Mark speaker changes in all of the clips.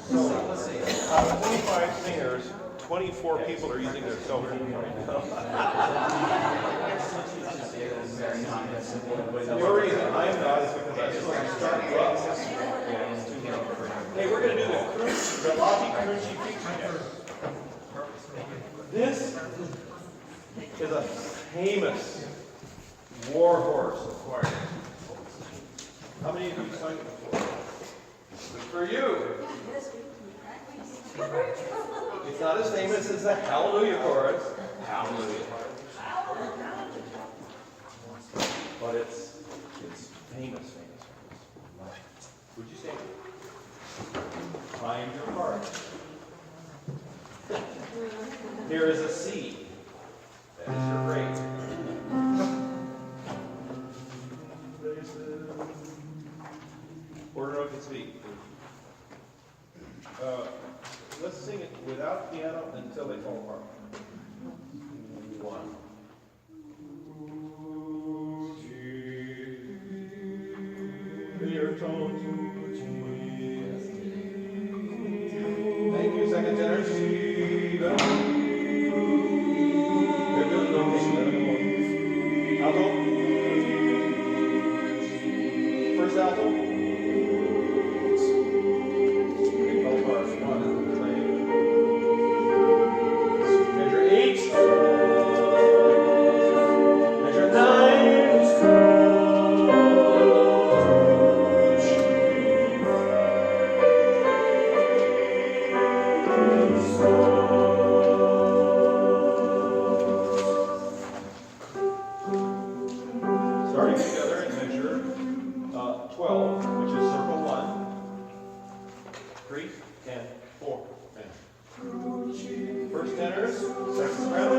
Speaker 1: So, out of 25 singers, 24 people are using their cell phone right now. The only reason I'm not is because I just want to start you up. Hey, we're going to do the Logi Crunchy feature. This is a famous war horse. How many of you sung it before? Good for you. It's not as famous as the Hallelujah chorus. Hallelujah. But it's famous. Would you sing it? Find your heart. Here is a C. That is your grade. Order of its feet. Let's sing it without piano until they fall apart. One. Clear tone. Thank you, second tenor. Alto. First alto. They fell apart. One. Measure 8. Measure 9. Starting together in measure 12, which is circle 1, 3, and 4. First tenors, second soprano,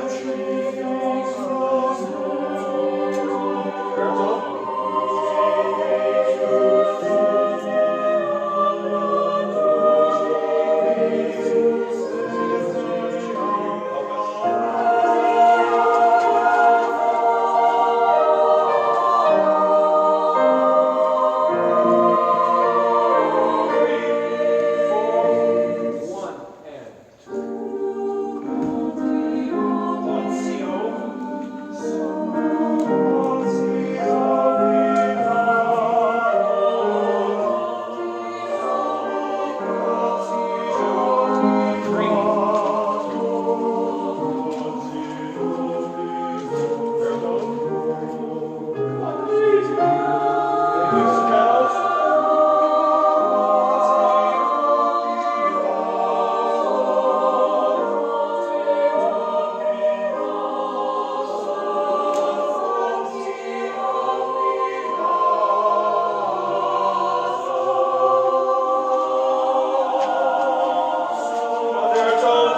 Speaker 1: baritone,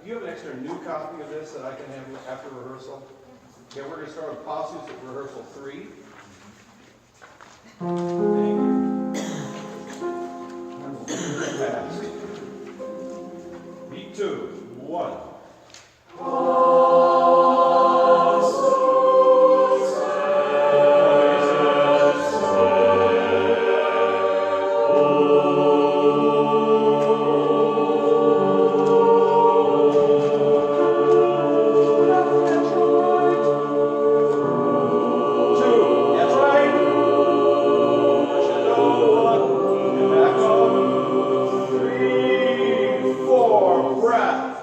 Speaker 1: do you have an extra new copy of this that I can have after rehearsal? Okay, we're going to start with pursuits at rehearsal 3. Thank you. Beat 2, 1. Back off. 3, 4, breath.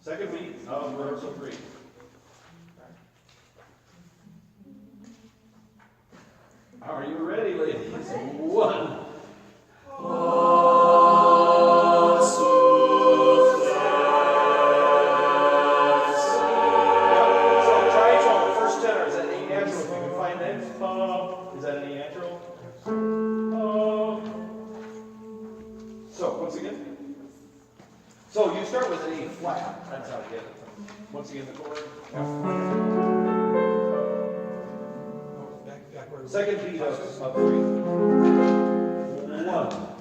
Speaker 1: Second beat of rehearsal 3. Are you ready, ladies? 1. Is that any natural? So, once again. So, you start with an E flat. That's how to get it. Once again, the chord. Second beat of 3. 1.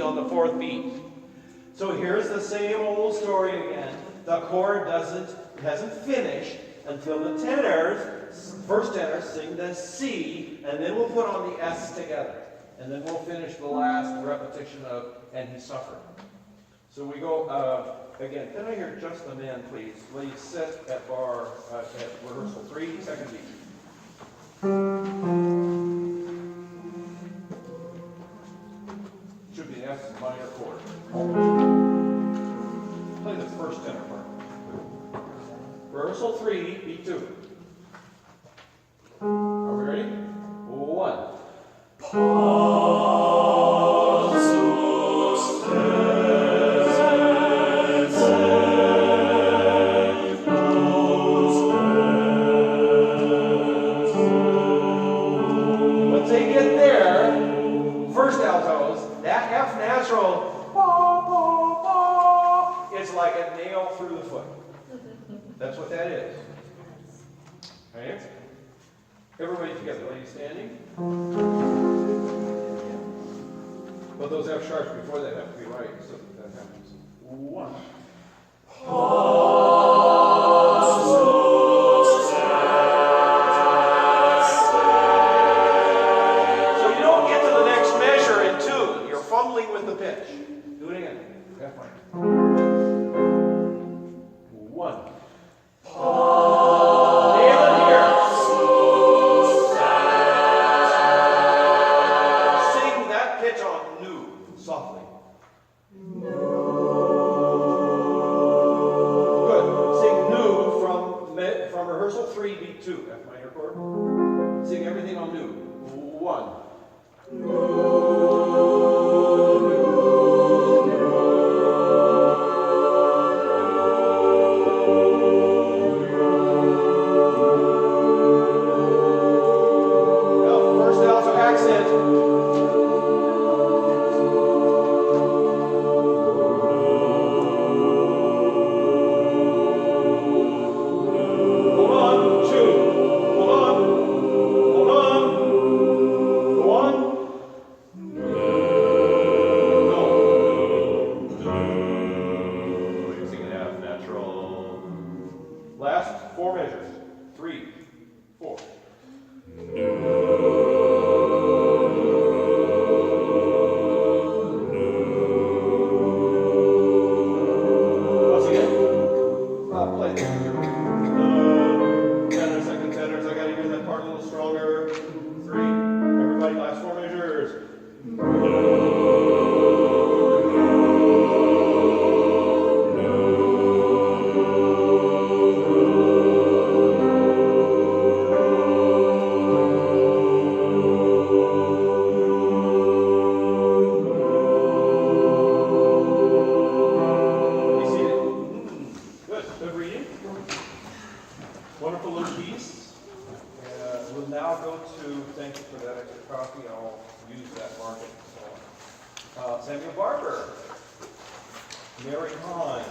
Speaker 1: On the 4th beat. So here's the same old story again. The chord hasn't finished until the tenors, first tenor, sing the C, and then we'll put on the S together. And then we'll finish the last repetition of "And He Suffered." So we go again. Can I hear just the men, please? Please sit at bar at rehearsal 3, second beat. Should be an F minor chord. Play the first tenor part. Rehearsal 3, beat 2. Are we ready? 1. Once they get there, first altos, that F natural, it's like a nail through the foot. That's what that is. Right? Everybody together, ladies standing. But those F sharps before that have to be right, so that happens. 1. So you don't get to the next measure in tune. You're fumbling with the pitch. Do it again. F minor. 1. Nail it here. Sing that pitch on nu, softly. Good. Sing nu from rehearsal 3, beat 2, F minor chord. Sing everything on nu. 1. Last 4 measures. 3, 4. Once again, play this. Tenor, second tenors. I gotta hear that part a little stronger. 3. Everybody, last 4 measures. Good reading. Wonderful little piece. We'll now go to, thank you for that extra coffee. I'll use that market. So, Samuel Barber. Mary Hahn.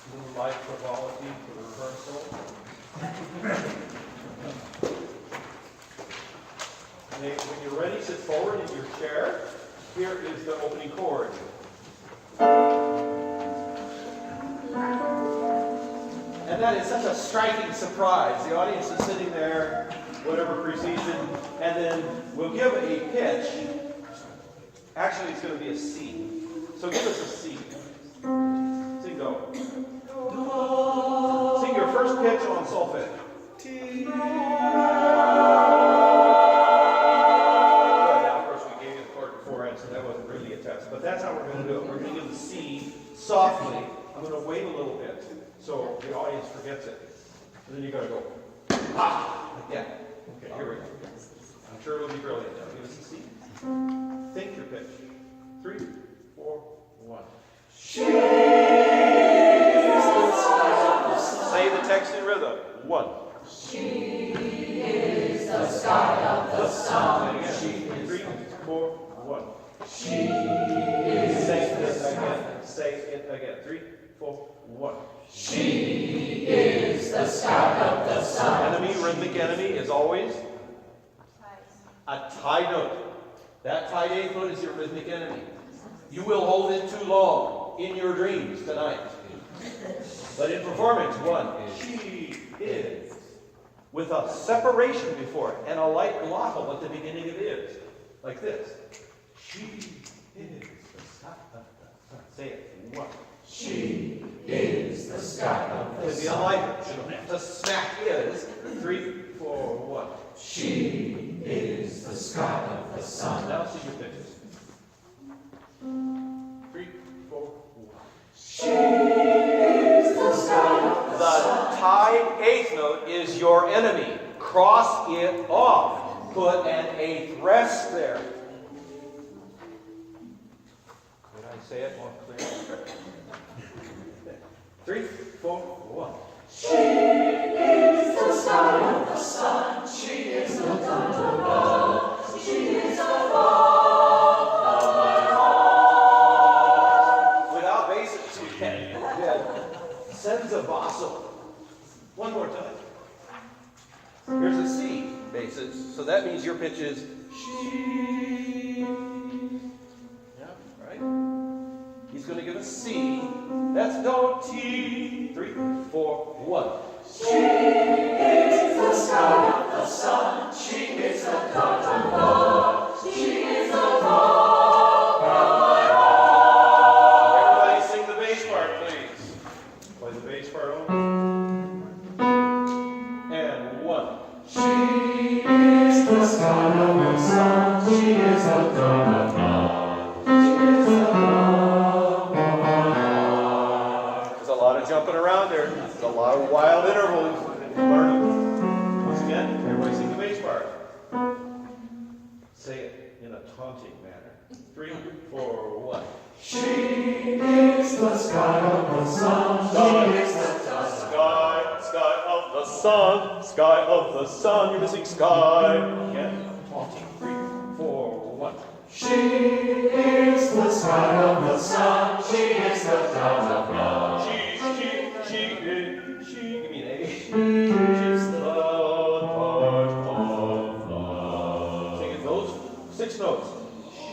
Speaker 1: A little light frivolity for the rehearsal. When you're ready, sit forward in your chair. Here is the opening chord. And that is such a striking surprise. The audience is sitting there, whatever precedes it, and then we'll give a pitch. Actually, it's going to be a C. So give us a C. Sing go. Sing your first pitch on solfege. T. Good. Now, of course, we gave you the chord beforehand, so that wasn't really a test. But that's how we're going to do it. We're going to give the C softly. I'm going to wait a little bit so the audience forgets it. And then you got to go, ah, like that. Okay, here we go. I'm sure it'll be brilliant. Now, give us a C. Think your pitch. 3, 4, 1. She is the sky of the sun. Say the text in rhythm. 1.
Speaker 2: She is the sky of the sun.
Speaker 1: Say it again. 3, 4, 1.
Speaker 2: She is.
Speaker 1: Say this again. Say it again. 3, 4, 1.
Speaker 2: She is the sky of the sun.
Speaker 1: Enemy, rhythmic enemy, is always a tie note. That tied 8th note is your rhythmic enemy. You will hold it too long in your dreams tonight. But in performance, 1, she is, with a separation before it and a light glottal at the beginning of is, like this. She is the sky of the sun. Say it. 1.
Speaker 2: She is the sky of the
Speaker 1: It'll be a
Speaker 2: sun.
Speaker 1: lighter. You don't have to smack is. 3, 4, 1.
Speaker 2: She is the sky of the sun.
Speaker 1: Now see your pitches. 3, 4, 1.
Speaker 2: She is the sky of the sun.
Speaker 1: The tied 8th note is your enemy. Cross it off. Put an 8th rest there. Did I say it more clearly? 3, 4, 1.
Speaker 2: She is the sky of the sun. She is the dawn of love. She is the love of my heart.
Speaker 1: Without bases, you can. Yeah. Senza basso. One more time. Here's a C basis. So that means your pitch is she. Yeah, right? He's going to give a C. That's no T. 3, 4, 1.
Speaker 2: She is the sky of the sun. She is the dawn of love. She is the love of my heart.
Speaker 1: Everybody sing the bass part, please. Play the bass part only. And 1.
Speaker 2: She is the sky of the sun. She is the dawn of love. She is the love of my heart.
Speaker 1: There's a lot of jumping around there. There's a lot of wild intervals. Learn them. Once again, everybody sing the bass part. Say it in a taunting manner. 3, 4, 1.
Speaker 2: She is the sky of the sun. She is the
Speaker 1: Sky of the sun, sky of the sun. You're missing sky. Again, taunting. 3, 4, 1.
Speaker 2: She is the sky of the sun. She is the dawn of love.
Speaker 1: She. Give me an A. She's the heart of love. Sing it those 6 notes.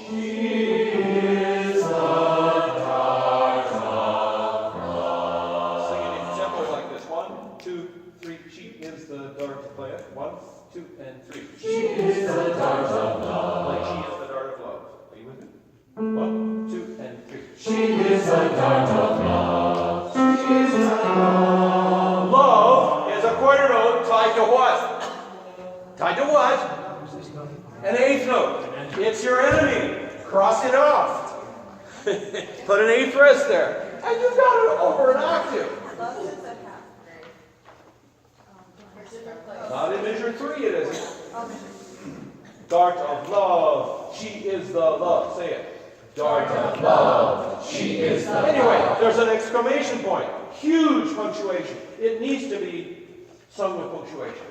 Speaker 2: She is the heart of love.
Speaker 1: Sing it in tempo like this. 1, 2, 3. She is the dart. Play it. 1, 2, and 3.
Speaker 2: She is the dart of love.
Speaker 1: Like she is the dart of love. Are you with me? 1, 2, and 3.
Speaker 2: She is the dart of love. She is the love.
Speaker 1: Love is a quarter note tied to what? Tied to what? An 8th note. It's your enemy. Cross it off. Put an 8th rest there. And you've got it over an octave.
Speaker 3: Love is a half grade. Different place.
Speaker 1: Not in measure 3 it isn't. Dart of love. She is the love. Say it.
Speaker 2: Dart of love. She is the
Speaker 1: Anyway,
Speaker 2: love.
Speaker 1: there's an exclamation point. Huge punctuation. It needs to be sung with punctuation.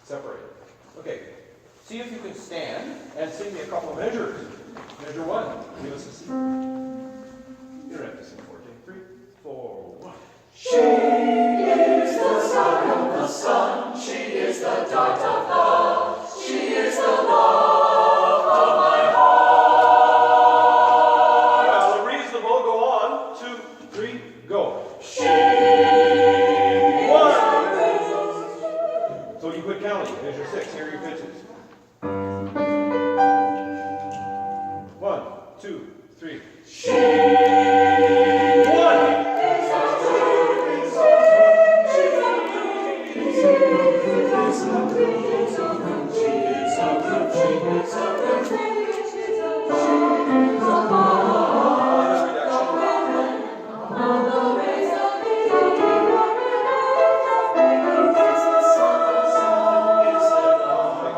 Speaker 1: Separated. Okay. See if you can stand and sing me a couple of measures. Measure 1. Give us a C. You don't have to sing 4. Take 3, 4, 1.
Speaker 2: She is the star of the sun. She is the dart of love. She is the love of my heart.
Speaker 1: Well, reasonable. Go on. 2, 3, go.
Speaker 2: She
Speaker 1: 1. So you quit counting. There's your 6. Here are your pitches. 1, 2, 3.
Speaker 2: She is
Speaker 1: 1.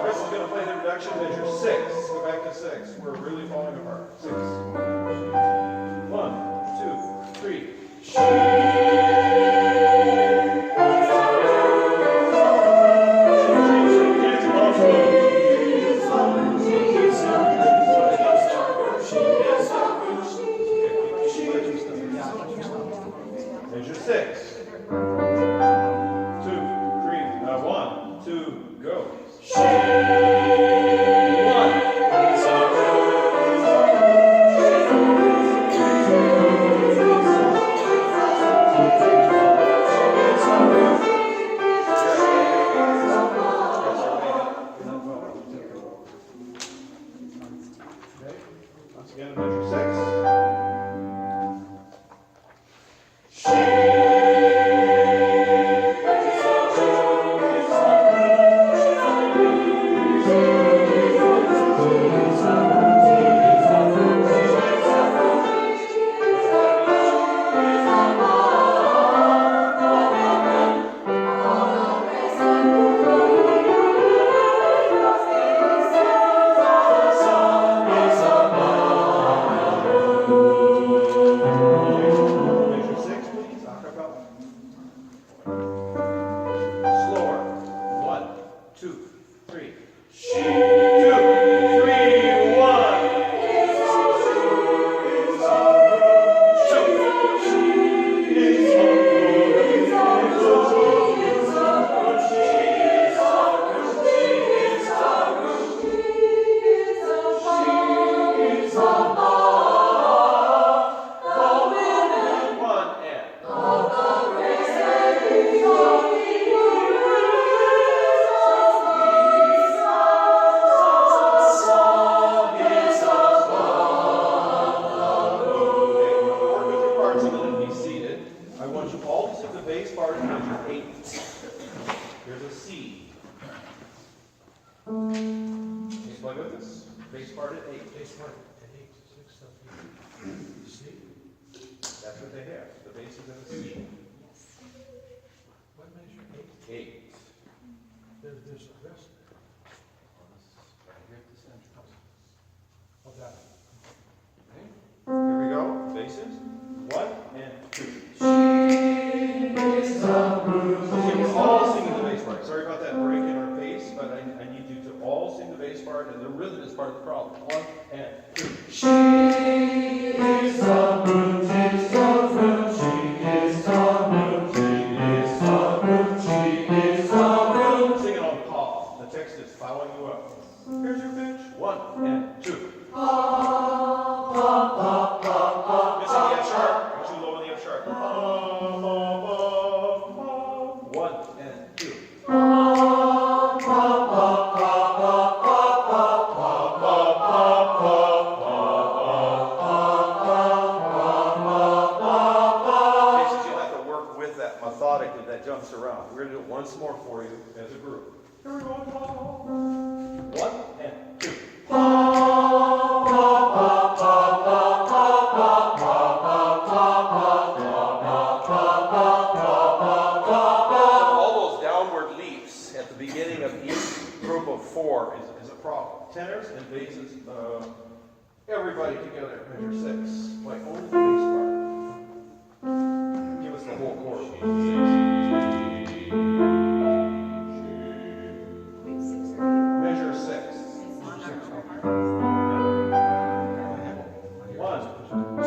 Speaker 1: Chris is going to play the reduction measure 6. Go back to 6. We're really falling apart. 6. 1, 2, 3. Measure 6. 2, 3. 1, 2, go. 1. Okay. Once again, measure 6. Measure 6, please. Acapella. Slower. 1, 2, 3. 2, 3, 1. 1 and work with your parts a minute, be seated. I want you all to sing the bass part in measure 8. Here's a C. Can you play with us? Bass part at 8.
Speaker 4: Bass part at 8, 6, 7, 8. C?
Speaker 1: That's what they have. The bass is in the C.
Speaker 4: What measure? 8?
Speaker 1: 8.
Speaker 4: There's the rest. Oh, got it.
Speaker 1: Okay. Here we go. Basses. 1 and 2. Okay, we're all singing the bass part. Sorry about that break in our pace, but I need you to all sing the bass part, and the rhythm is part of the problem. 1 and 2.
Speaker 2: She is the moon, she is the moon, she is the moon, she is the moon, she is the moon.
Speaker 1: Sing it on pause. The text is following you up. Here's your pitch. 1 and 2. Missing the F sharp. Too low in the F sharp. 1 and 2. Basically, you'll have to work with that methodically that jumps around. We're going to do it once more for you as a group. Here we go. 1 and 2. All those downward leaps at the beginning of each group of 4 is a problem. Tenors and basses, everybody together, measure 6. Like only the bass part. Give us the whole chord. Measure 6. 1, 2,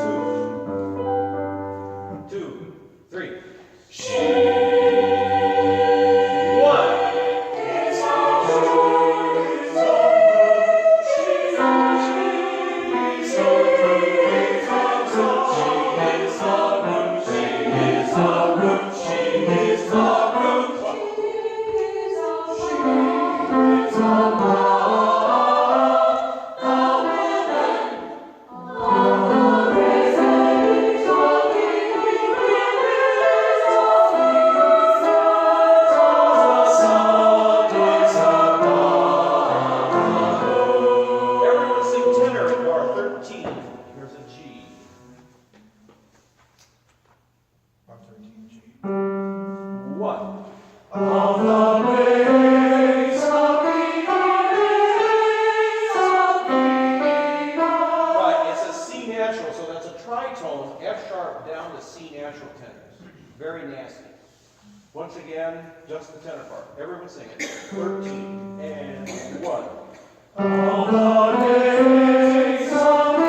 Speaker 1: natural tenors. Very nasty. Once again, just the tenor part. Everyone sing it. 13 and 1.
Speaker 2: All the days of the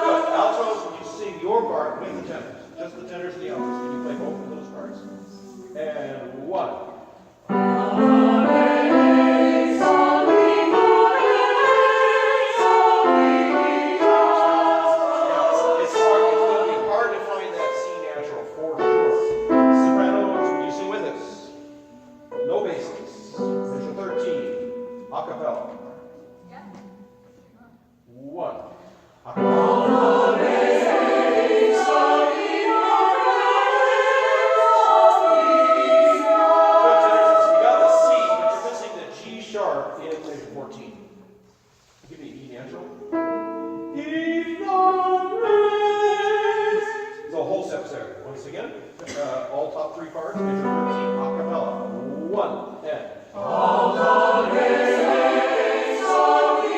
Speaker 1: Good. Altos, you sing your part with the tenors. Just the tenors and the altos. Can you play both of those parts? And 1. All top three parts, measure 13, a cappella. 1 and
Speaker 2: all the days of the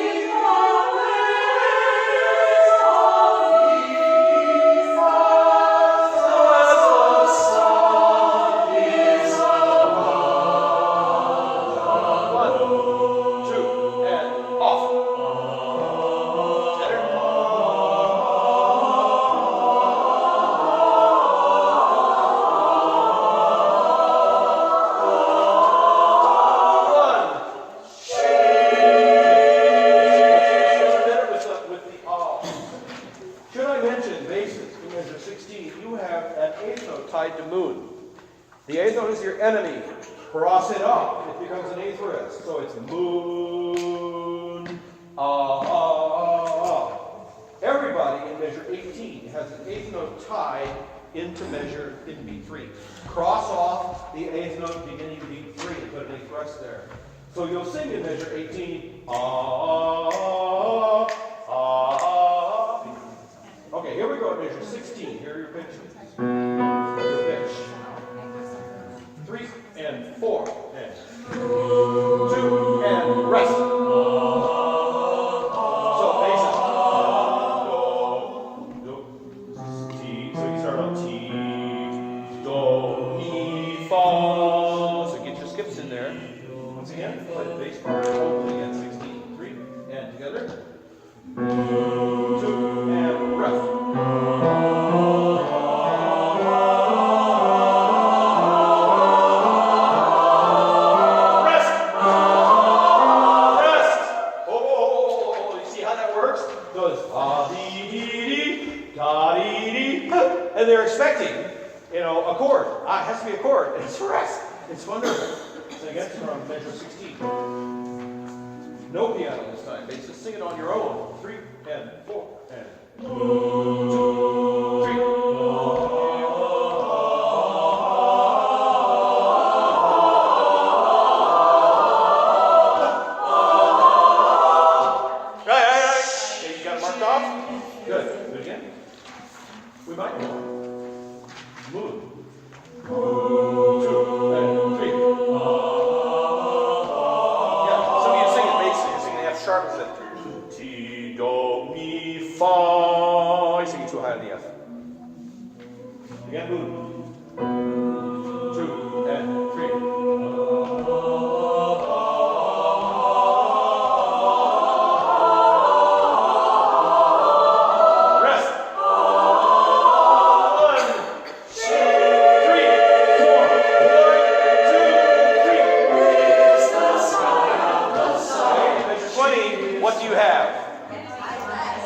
Speaker 1: The eighth note is your enemy. Cross it up. It becomes an eighth rest. So it's moon. Everybody in measure 18 has an eighth note tied into measure in B3. Cross off the eighth note beginning B3 and put an eighth rest there. So you'll sing in measure 18. Okay, here we go at measure 16. Here are your pitches. Your pitch. 3 and 4 and 2 and rest. So basis. Do, T. So you start on T, Do, Mi, Fa. So get your skips in there. Once again, play the bass part. Hopefully at 16. 3 and together. 2 and rest. And they're expecting, a chord. It has to be a chord. And it's a rest. It's wonderful. So again, from measure 16. No piano this time. Basis. Sing it on your own. 3 and 4 and 2, 3. Right. Okay, you got it marked off? Good. Do it again. We might go. Moon. 2 and 3. Yeah, some of you sing it basically. You're singing F sharp instead. T, Do, Mi, Fa. You're singing too high on the F. Again, moon. 2 and 3. What do you have?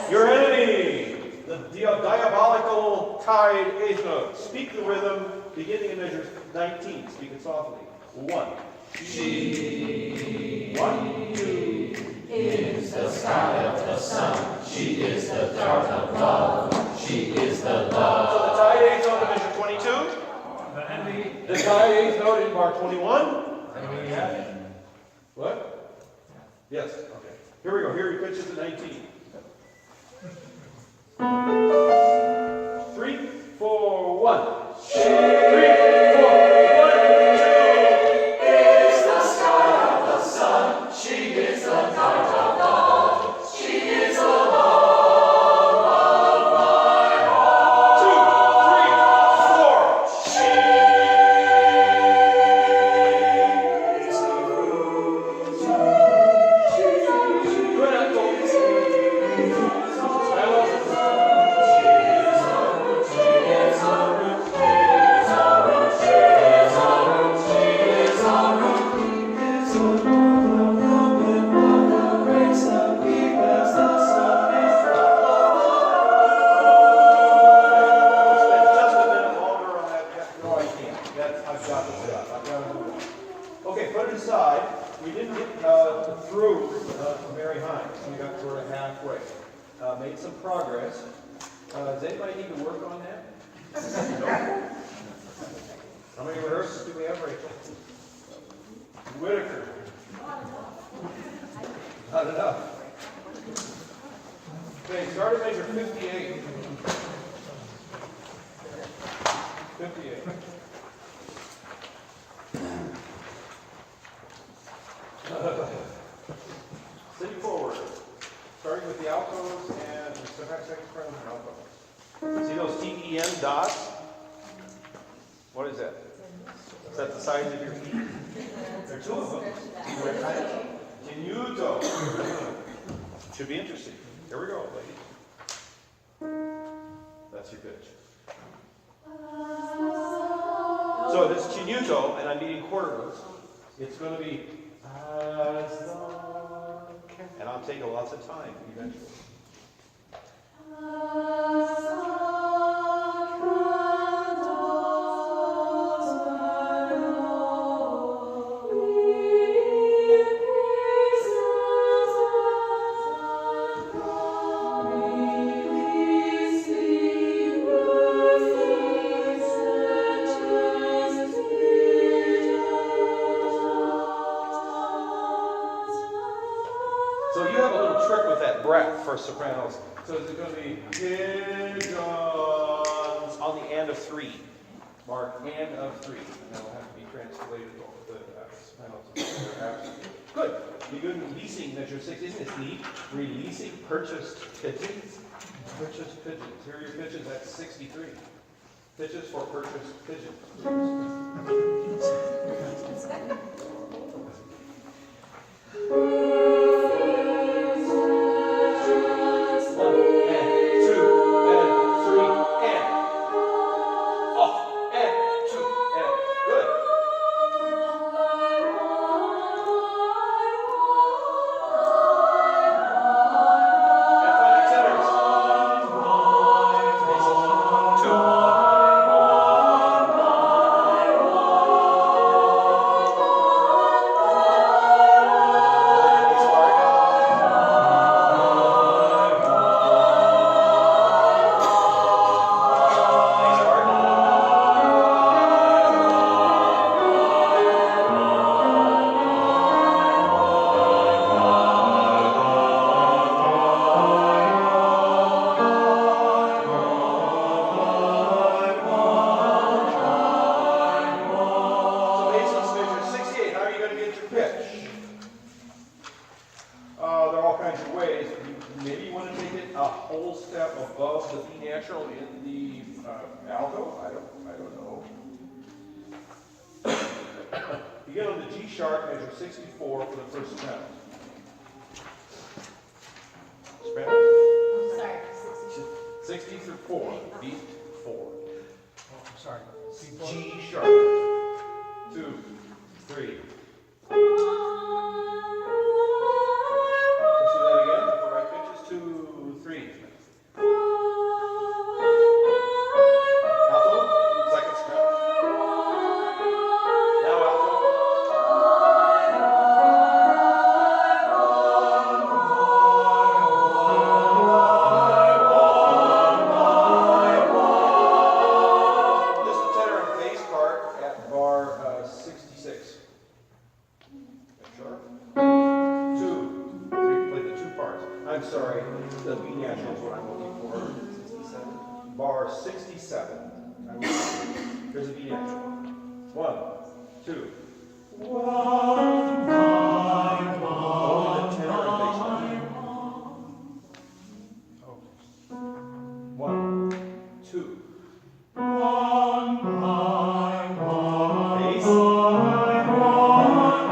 Speaker 1: Your enemy, the diabolical tied eighth note. Speak the rhythm, beginning in measure 19. Speak it softly. 1.
Speaker 2: She
Speaker 1: 1, 2.
Speaker 2: is the sky of the sun. She is the dart of love. She is the love.
Speaker 1: So the tied eighth note in measure 22. The tied eighth note in bar 21. What? Yes. Okay. Here we go. Here he pitches at 19. 3, 4, 1. 3, 4, 1, 2.
Speaker 2: Is the sky of the sun. She is the dart of love. She is the love
Speaker 1: Anybody need to work on that? No? How many rehearsals do we have, Rachel? Whitaker. Not enough. Okay, start at measure 58. 58. Sitting forward, starting with the altos and second soprano and alto. See those TEN dots? What is that? Is that the size of your feet? There are two of them. Tenuto. Should be interesting. Here we go, ladies. That's your pitch. So if it's tenuto and I'm needing quarter notes, it's going to be and I'll take lots of time eventually. So you have a little trick with that breath for sopranos. So is it going to be pigeons on the and of three? Mark and of three. And that will have to be translated over the sopranos. Good. You're doing leasing measure 6. Isn't this neat? Releasing purchased pigeons. Purchased pigeons. Here are your pitches. That's 63. Pitches for purchased pigeons. Maybe you want to take it a whole step above the B natural in the alto. I don't know. You get on the G sharp, measure 64 for the first soprano. Soprano?
Speaker 3: Sorry.
Speaker 1: 60 through 4. Beat 4.
Speaker 4: Oh, I'm sorry.
Speaker 1: G sharp. 2, 3. Let's do that again. The right pitches. 2, 3. Alto. Second soprano. Now alto. Just the tenor and bass part at bar 66. Sharp. 2, 3. Play the two parts. I'm sorry. The B natural is what I'm looking for. 67. Bar 67. Here's a B natural. 1, 2. Only the tenor and bass part. 1, 2. Bass. Come on,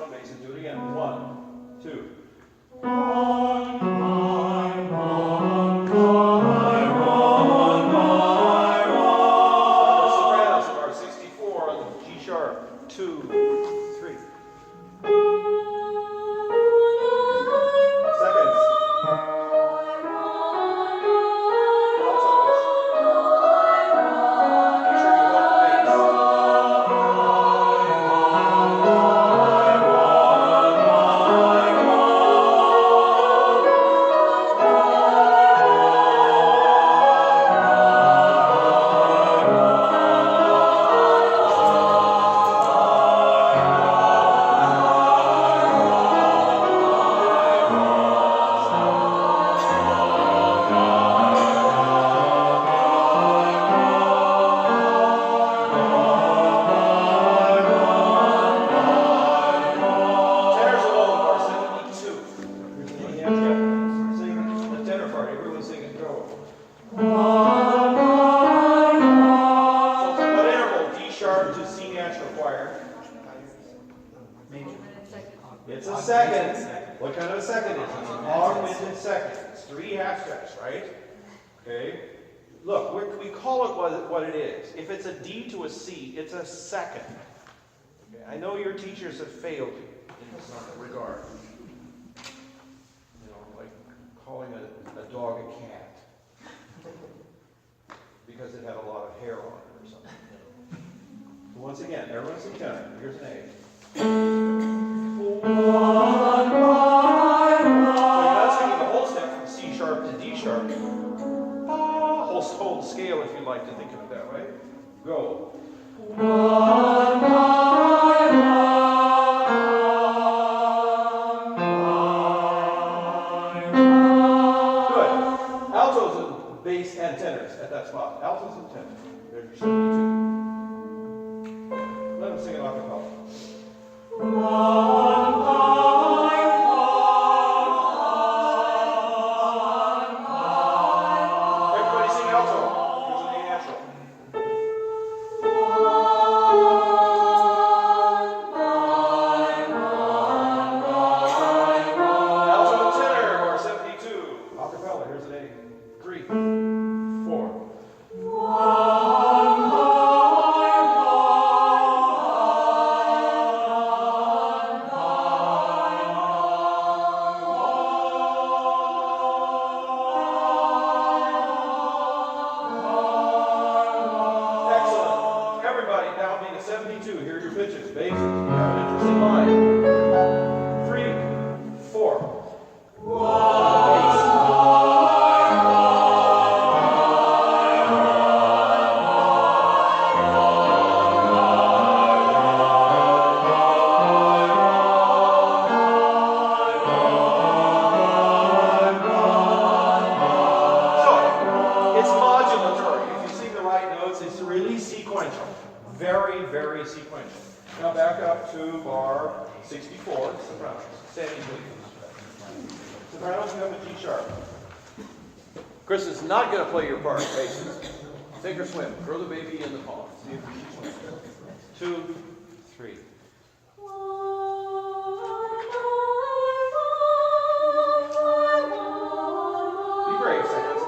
Speaker 1: basses. Do it again. 1, 2. The sopranos are 64 on the G sharp. second. What kind of a second is it? It's an augmented second. It's 3 half steps, right? Okay. Look, we call it what it is. If it's a D to a C, it's a second. Okay. I know your teachers have failed you in this regard. You know, like calling a dog a cat because it had a lot of hair on it or something. So once again, everyone sing tenor. Here's an A. So you're not singing the whole step from C sharp to D sharp. Whole scale, if you like to think of it that way. Go. Good. Altos and bass and tenors at that spot. Altos and tenors. There's your 72. Let them sing it a cappella. Everybody sing alto. Here's an A natural. Alto and tenor or 72. A cappella. Here's an A. 3, 4. Excellent. Everybody downbeat at 72. Here are your pitches. Basses. You have an interesting line. 3, 4. Bass. So, it's modulatory. If you sing the right notes, it's really sequential. Very, very sequential. Now back up to bar 64, sopranos. Sandy, please. Sopranos, you have a G sharp. Chris is not going to play your part, basses. Sink or swim. Throw the baby in the pond. See if she swims. 2, 3. Be brave, seconds.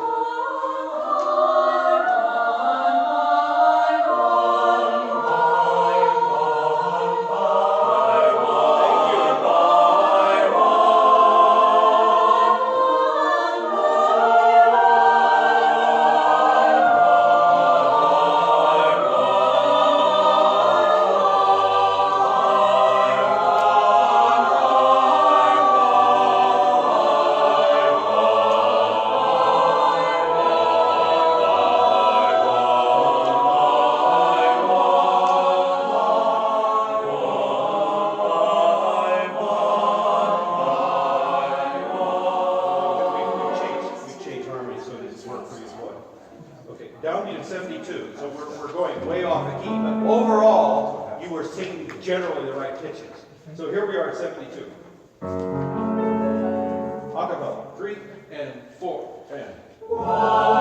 Speaker 1: Thank you. We've changed harmony so it work for you. Okay, downbeat of 72. So we're going way off the key, but overall, you were singing generally the right pitches. So here we are at 72. Acapella. 3 and 4 and. Good.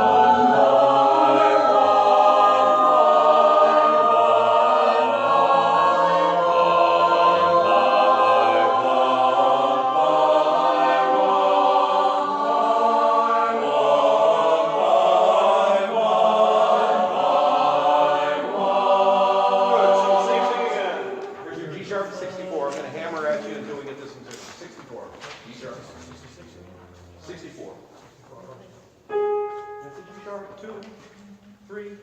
Speaker 1: So same thing again. Here's your G sharp 64. I'm going to hammer at you until we get this into 64. G sharp. 64. That's a G sharp. 2, 3.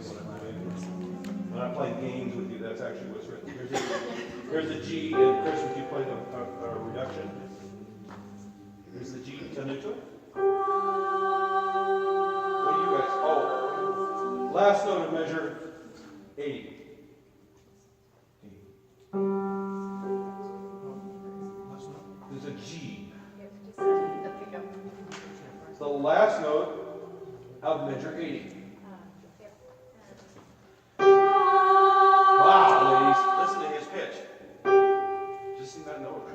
Speaker 1: voice when I'm playing games with you. That's actually what's written. Here's a G, and Chris, would you play the reduction? Here's the G tenuto. What do you guys? Oh, last note of measure 80. There's a G. The last note of measure 80. Wow, ladies, listen to his pitch. Just sing that note.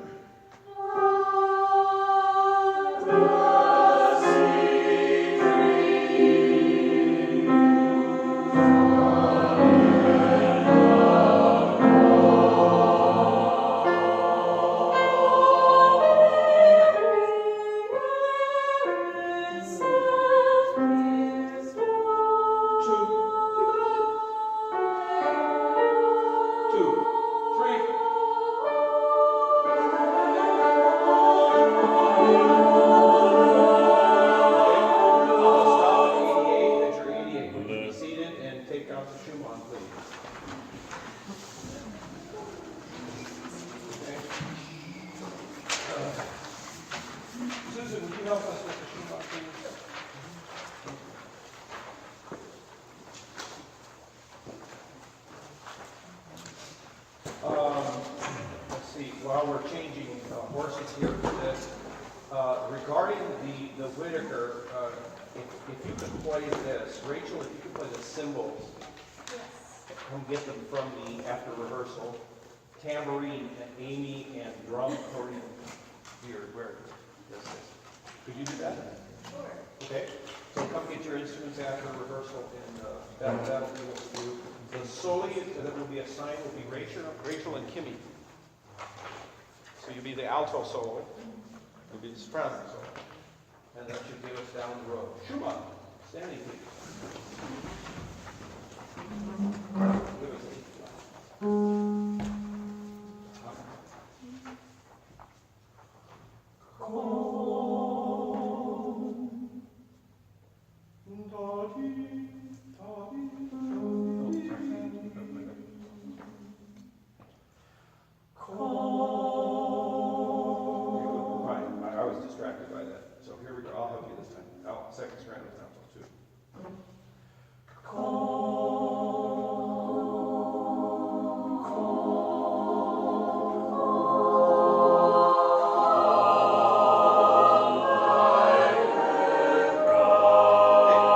Speaker 1: Susan, would you help us with the Schumann, please? Let's see, while we're changing horses here for this, regarding the Whitaker, if you could play this, Rachel, if you could play the cymbals, come get them from me after rehearsal. Tambourine, and Amy, and drum, Corinne, here, where is this? Could you do that?
Speaker 3: Sure.
Speaker 1: Okay, so come get your instruments after rehearsal, and that'll be what we do. The soli that will be assigned will be Rachel and Kimmy. So you'll be the alto solo, you'll be the soprano solo, and that should get us down the road. Schumann, standing please. I was distracted by that. So here we go. I'll help you this time. Second strand of alto too.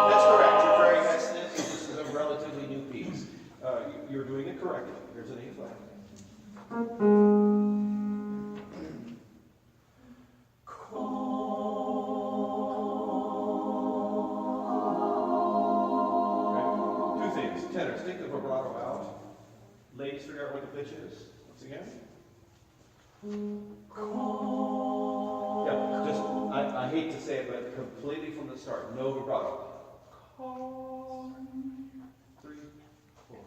Speaker 1: That's correct. You're very this is a relatively new piece. You're doing it correctly. Here's an A flat. Tenors, take the vibrato out. Ladies, figure out what the pitch is. Once again. Yeah, just, I hate to say it, but completely from the start. No vibrato. 3, 4.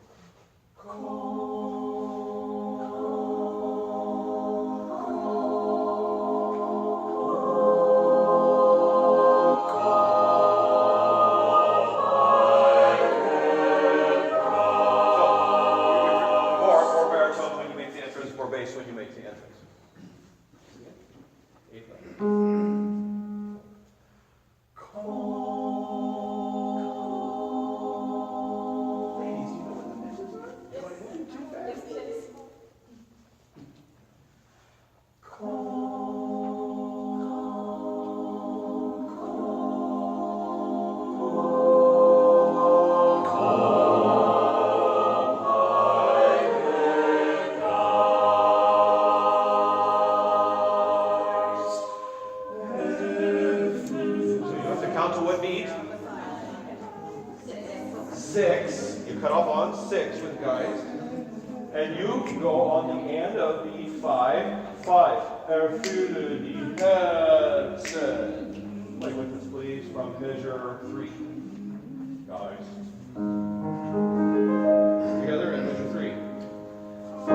Speaker 1: Bass when you make the entrance. A flat. Ladies, you know what the measures are? Am I moving too fast? Count to what beat? 6. You cut off on 6 with guys. And you go on the end of the 5. 5. Erfülle die Herzen. Play with us, please, from measure 3. Guys. Together in measure 3. 4,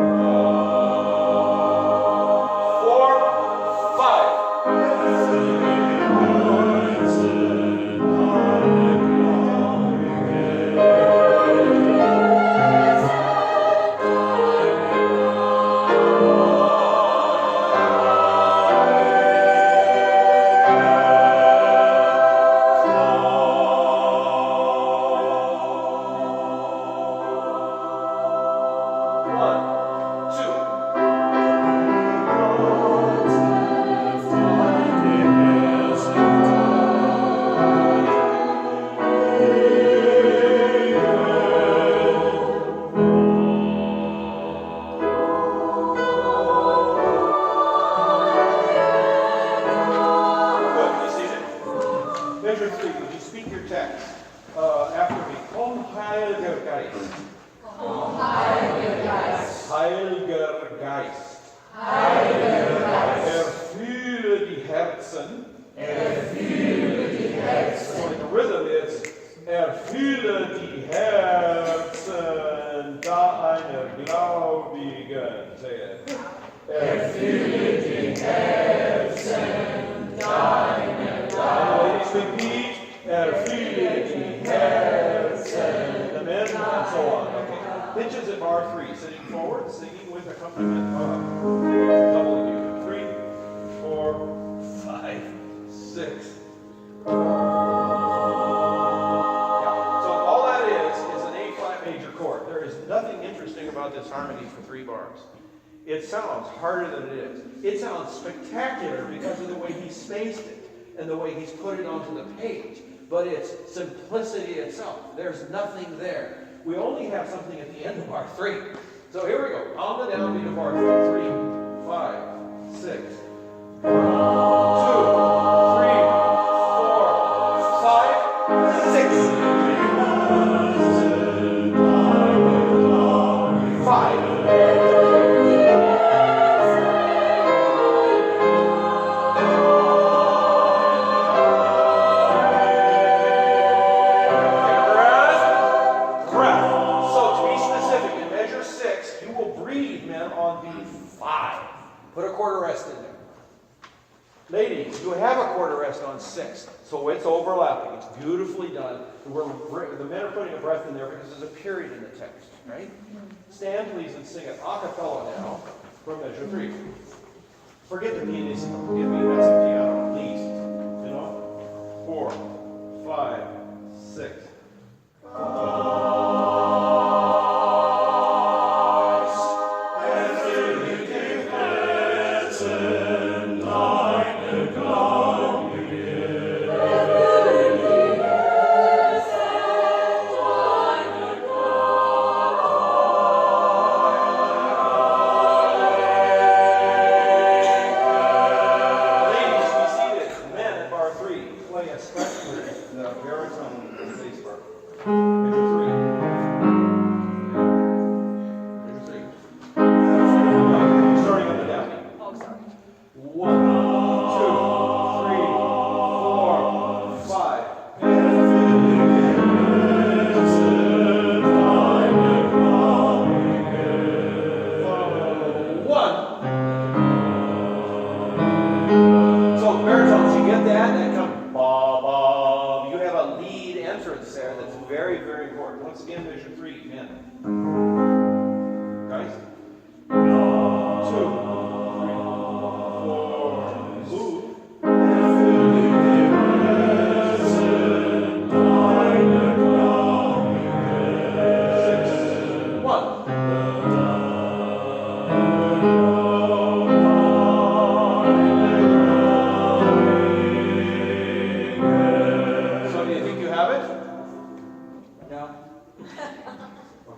Speaker 1: 5. text. After me. Komm, Heiliger Geist.
Speaker 2: Komm, Heiliger Geist.
Speaker 1: Heiliger Geist.
Speaker 2: Heiliger Geist.
Speaker 1: Erfülle die Herzen.
Speaker 2: Erfülle die Herzen.
Speaker 1: So the rhythm is erfülle die Herzen deiner Gläubigen. Say it.
Speaker 2: Erfülle die Herzen deiner
Speaker 1: Ladies repeat. Erfülle die Herzen. The men and so on. Okay. Pitches at bar 3. Sitting forward, singing with accompaniment of doubling you. 3, 4, 5, 6. Yeah. So all that is an A flat major chord. There is nothing interesting about this harmony for 3 bars. It sounds harder than it is. It sounds spectacular because of the way he spaced it and the way he's put it onto the page. But it's simplicity itself. There's nothing there. We only have something at the end of bar 3. So here we go. On the downbeat of bar 3, 5, 6. 1, 2, 3, 4, 5, 6. 5. Put a quarter rest in there. Ladies, you have a quarter rest on 6, so it's overlapping. It's beautifully done. The men are putting a breath in there because there's a period in the text, right? Stand, please, and sing it a cappella now from measure 3. Forget the pianissimo. Forgive me, that's a piano, please. You know? 4, 5, 6.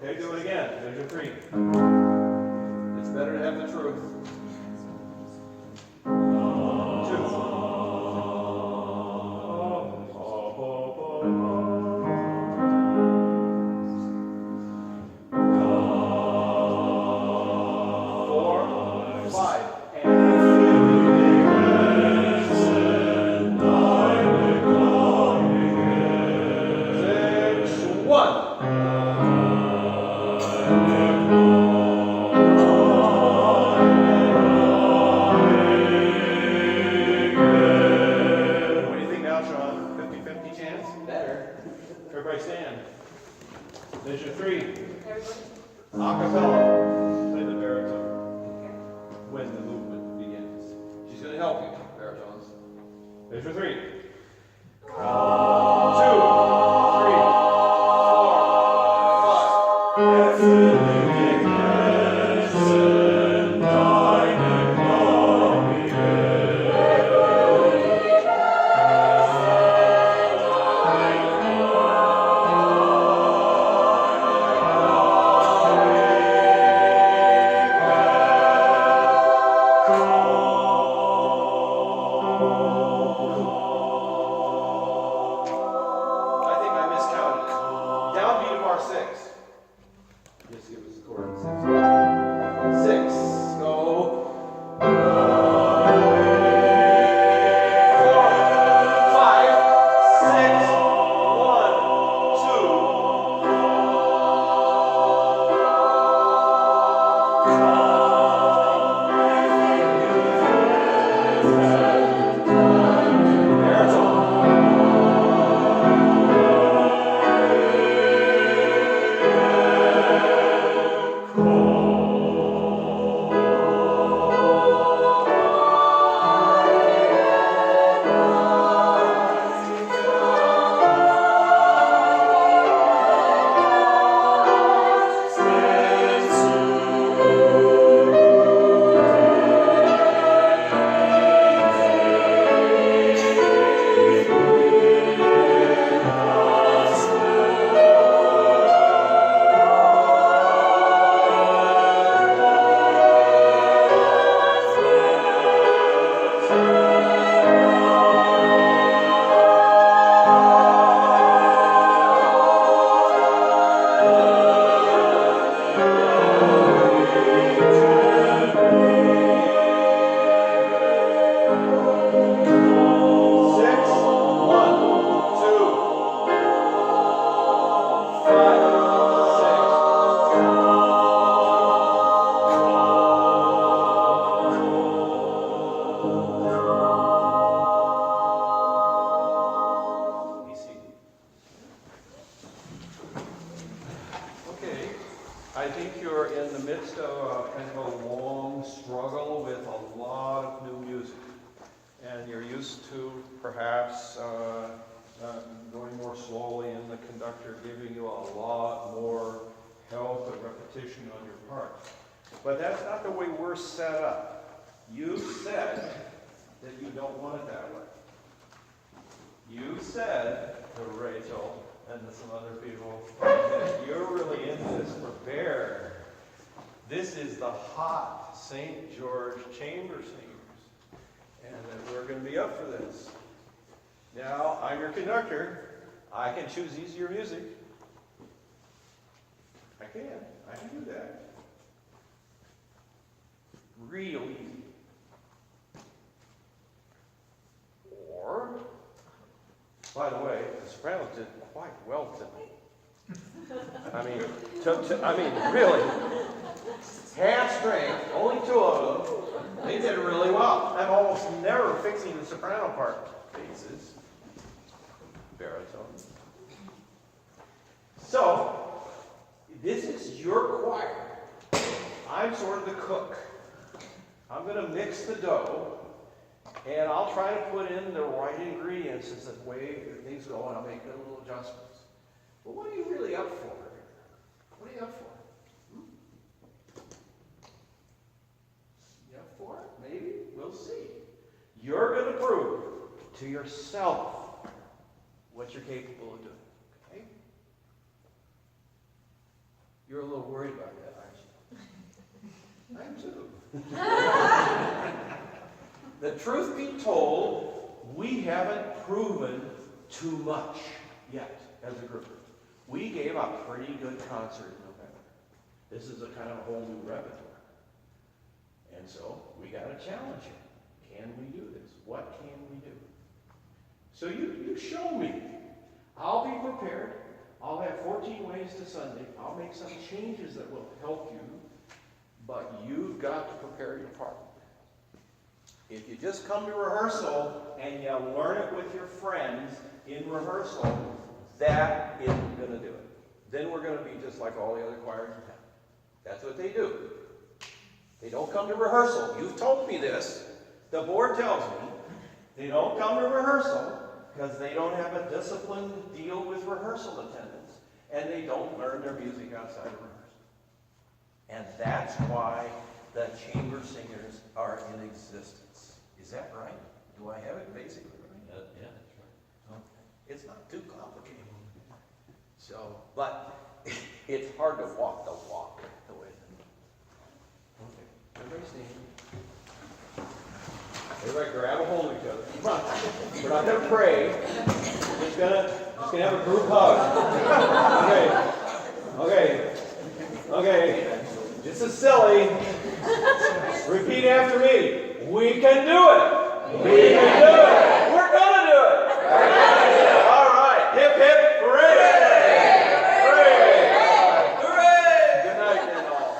Speaker 1: Okay, do it again. Measure 3. It's better to have the truth. 2. 4, 5. Measure 3. A cappella. Play the baritone. When the movement begins. She's going to help you, baritones. Measure 3. 2, 3, 4, 5. and you're used to perhaps going more slowly and the conductor giving you a lot more help and repetition on your part. But that's not the way we're set up. You said that you don't want it that way. You said to Rachel and to some other people that you're really into this for Bear. This is the hot St. George Chamber Singers, and that we're going to be up for this. Now, I'm your conductor. I can choose easier music. I can do that. Real easy. Or, by the way, the sopranos did quite well tonight. I mean, really. Half strength, only two of them. They did really well. I'm almost never fixing the soprano part. Basses, baritone. So, this is your choir. I'm sort of the cook. I'm going to mix the dough, and I'll try to put in the right ingredients as the way things go, and I'll make little adjustments. But what are you really up for? What are you up for? You up for it? Maybe? We'll see. You're going to prove to yourself what you're capable of doing. Okay? You're a little worried about that, aren't you? I am too. The truth be told, we haven't proven too much yet as a group. We gave a pretty good concert in November. This is a kind of a whole new repertoire. And so we got to challenge it. Can we do this? What can we do? So you show me. I'll be prepared. I'll have 14 ways to Sunday. I'll make some changes that will help you. But you've got to prepare your part. If you just come to rehearsal and you learn it with your friends in rehearsal, that isn't going to do it. Then we're going to be just like all the other choirs in town. That's what they do. They don't come to rehearsal. You've told me this. The board tells me they don't come to rehearsal because they don't have a disciplined deal with rehearsal attendance, and they don't learn their music outside of rehearsal. And that's why the chamber singers are in existence. Is that right? Do I have it basically right?
Speaker 5: Yeah, that's right.
Speaker 1: Okay. It's not too complicated. So, but it's hard to walk the walk the way that. Okay. Everybody stand. Everybody grab a hold of each other. Come on. We're not going to pray. We're just gonna have a group hug. Okay. This is silly. Repeat after me. We can do it. We can do it. We're gonna do it. All right. Hip hip hooray! Hooray! Hooray! Good night, then all.